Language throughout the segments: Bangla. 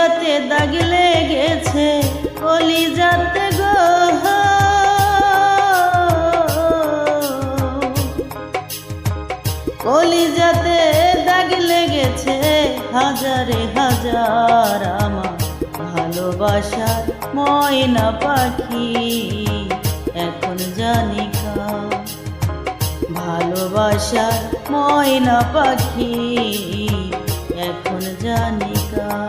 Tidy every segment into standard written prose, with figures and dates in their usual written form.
কলিজাতে দাগ লেগেছে, কলিজাতে গো, কলিজাতে দাগ লেগেছে হাজারে হাজার আমার ভালোবাসার ময়না পাখি। এখন জানি কার ভালোবাসার ময়না পাখি, এখন জানি কার।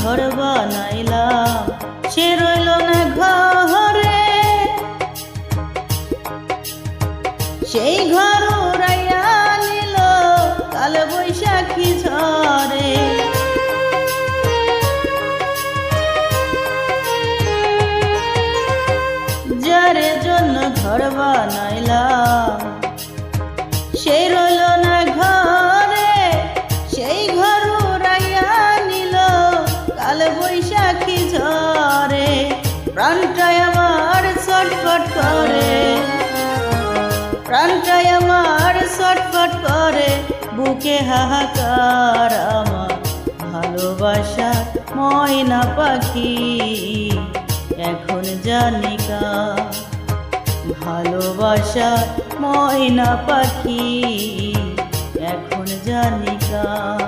ঘর বানাইলাম সে রইল না ঘরে, সেই ঘর উড়াইয়া নিল কাল বৈশাখী ঝড়ে। যারে জন্য ঘর বানাইলাম সেই রইল না ঘরে, সেই ঘর উড়াইয়া কাল বৈশাখী ঝড়ে। প্রাণটাই আমার ছটফট করে, প্রাণটাই আমার ছটফট করে, বুকে হাহাকার আমার ভালোবাসা ময়না পাখি। এখন জানি কার ভালোবাসা ময়না পাখি, এখন জানি কার।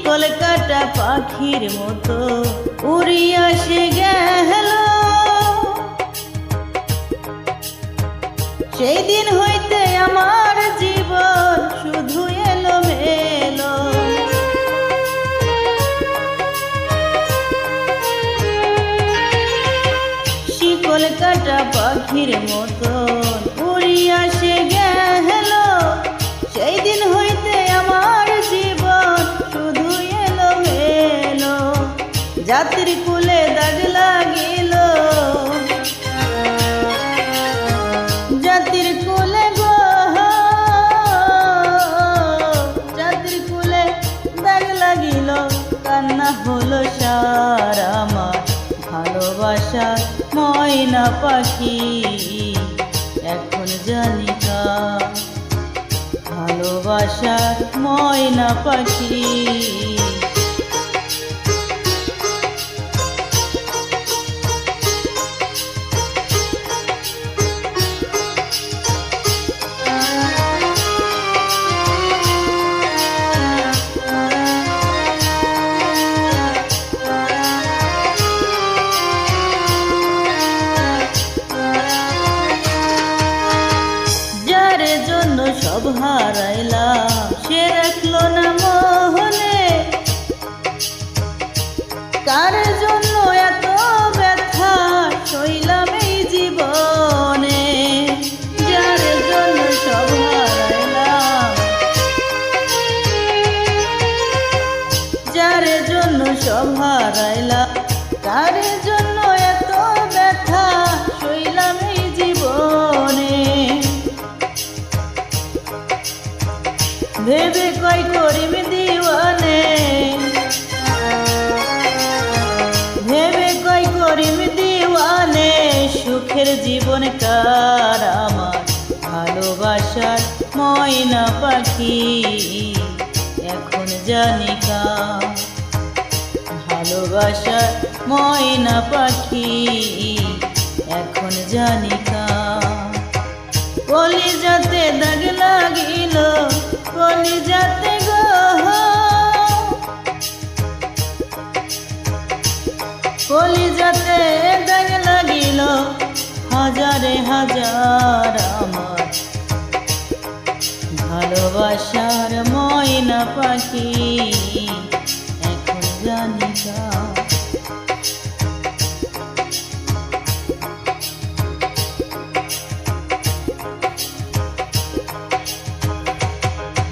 কলকাতা পাখির মতো উড়িয়া সে গেল, সেই দিন হইতে আমার জীবন শুধু এলো মেলো। কলকাতা পাখির মতো উড়িয়া সে গেল, সেই দিন হইতে আমার জীবন শুধু এলো মেলো। জাতির কুলে দাগ লাগিল, জাতির কুলে গো, জাতির কুলে দাগ লাগিল, কান্না হলো সার আমার ভালোবাসা ময়না পাখি। এখন জানি কার ভালোবাসার ময়না পাখি। সব হারাইলাম সে রাখলো না মোহনে, কার জন্য এত ব্যথা সইলাম এই জীবনে। যার জন্য সব হারাইলাম, যার জন্য সব হারাইলাম, কার জন্য এত ব্যথা সইলাম এই জীবনে। ভেবে কই করিম দিওয়ানে, ভেবে কই করিম দিওয়ানে, সুখের জীবন কার আমার ভালোবাসার ময়না পাখি। এখন জানি কার ভালোবাসার ময়না পাখি, এখন জানি কার। কলিজাতে দাগ লাগিল, কলিজাতে গো, কলিজাতে দাগ লাগিল, ময়না পাখি এখন জানি তা